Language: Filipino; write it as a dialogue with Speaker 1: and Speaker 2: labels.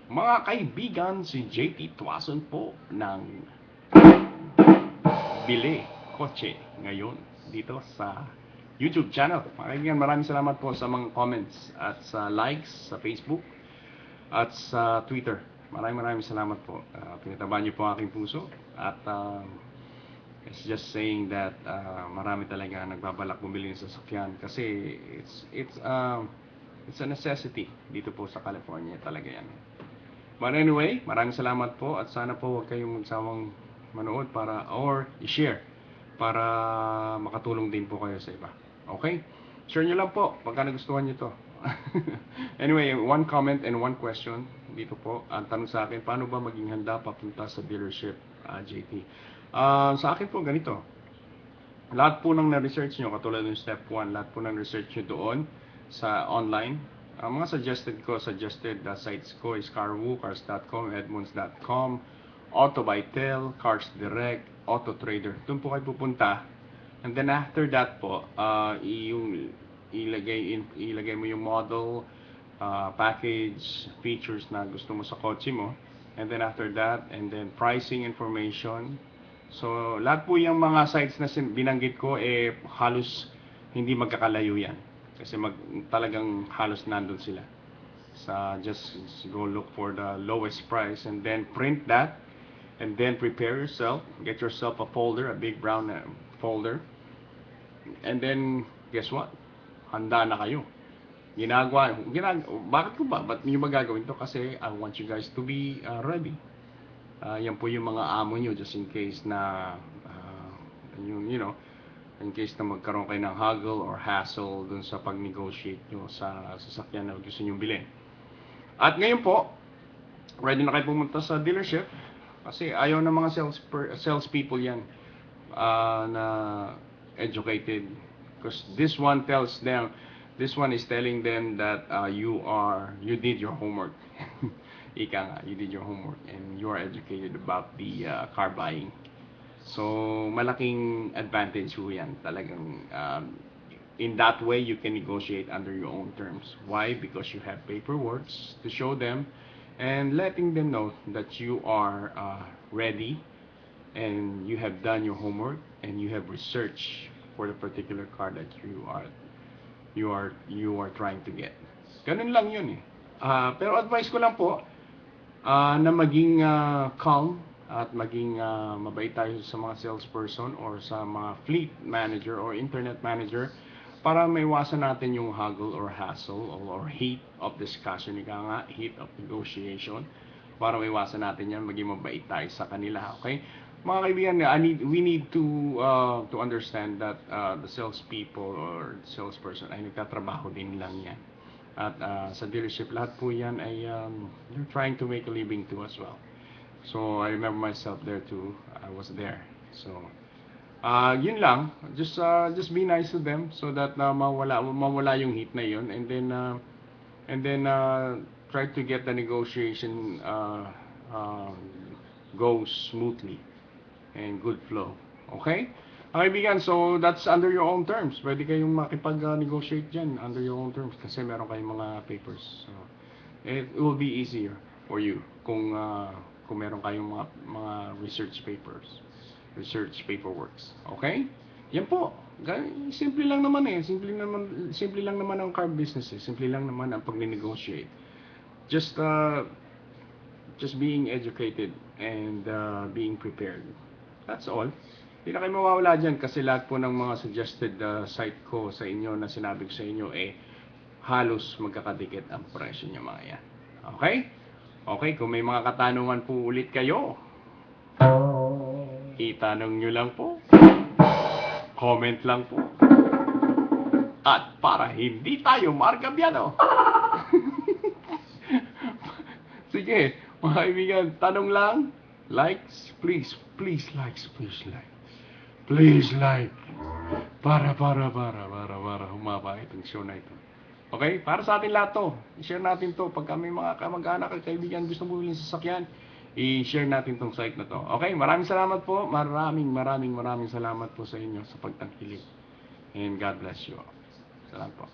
Speaker 1: Mga kaibigan, si JT Tuason po ng Bili Kotse ngayon dito sa YouTube channel. Mga kaibigan, maraming salamat po sa mga comments at sa likes sa Facebook at sa Twitter. Maraming salamat po. Pinatabahan niyo po ang aking puso at it's just saying that marami talaga nagbabalak bumili ng sasakyan kasi it's a necessity dito po sa California talaga yan. But anyway, maraming salamat po at sana po huwag kayong magsawang manood para or i-share para makatulong din po kayo sa iba. Okay? Share nyo lang po pagka nagustuhan nyo to. Anyway, one comment and one question dito po. Ang tanong sa akin, paano ba maging handa papunta sa dealership, JT? Sa akin po ganito. Lahat po ng na-research nyo, katulad ng step 1, lahat po ng research nyo doon sa online. Ang mga suggested sites ko is Carwoo, Cars.com, Edmunds.com, AutoBytel, Cars Direct, AutoTrader. Doon po kayo pupunta. And then after that po, ilagay mo yung model, package, features na gusto mo sa kotse mo. And then after that, and then pricing information. So, lahat po yung mga sites na binanggit ko, halos hindi magkakalayo yan. Kasi talagang halos nandun sila. Just go look for the lowest price and then print that. And then prepare yourself. Get yourself a folder, a big brown folder. And then, guess what? Handa na kayo. Bakit ko ba? Ba't nyo ba gagawin to? Kasi I want you guys to be ready. Yan po yung mga amo nyo just in case na in case na magkaroon kayo ng haggle or hassle dun sa pag-negotiate nyo sa sasakyan na gusto nyo bilhin. At ngayon po, ready na kayo pumunta sa dealership kasi ayaw ng mga sales people yan na educated, because this one is telling them that you did your homework. Ika nga, you did your homework and you are educated about the car buying. So, malaking advantage po yan. Talagang, in that way, you can negotiate under your own terms. Why? Because you have paperwork to show them and letting them know that you are ready and you have done your homework and you have researched for the particular car that you are trying to get. Ganun lang yun eh. Pero advice ko lang po na maging calm at maging mabait tayo sa mga salesperson or sa mga fleet manager or internet manager para maiwasan natin yung haggle or hassle or heat of discussion, heat of negotiation, para maiwasan natin yan, maging mabait tayo sa kanila. Okay? Mga kaibigan, we need to understand that the salespeople or salesperson ay nagtatrabaho din lang yan. At sa dealership, lahat po yan ay they're trying to make a living too as well. So, I remember myself there too. I was there. So, yun lang. Just be nice to them so that mawala yung heat na yun. And then try to get the negotiation go smoothly and good flow. Okay? Kaibigan, so that's under your own terms. Pwede kayong makipag-negotiate dyan under your own terms kasi meron kayong mga papers. So, it will be easier for you kung meron kayong mga research papers, research paperworks. Okay? Yan po. Simple lang naman eh. Simple lang naman ang car business eh. Simple lang naman ang pag-negotiate. Just being educated and being prepared. That's all. Hindi na kayo mawawala dyan kasi lahat po ng mga suggested site ko sa inyo na sinabi ko sa inyo halos magkakadikit ang presyo niya mga yan. Okay? Okay, kung may mga katanungan po ulit kayo, itanong nyo lang po, comment lang po, at para hindi tayo margabyano. Sige, mga kaibigan, tanong lang, likes, please like, para humaba itong show na ito. Okay? Para sa atin lahat to. I-share natin to. Pagka may mga kamag-anak at kaibigan gusto bumili ng sasakyan, i-share natin tong site na to. Okay? Maraming salamat po. Maraming salamat po sa inyo sa pagtangkilik. And God bless you all. Salamat po.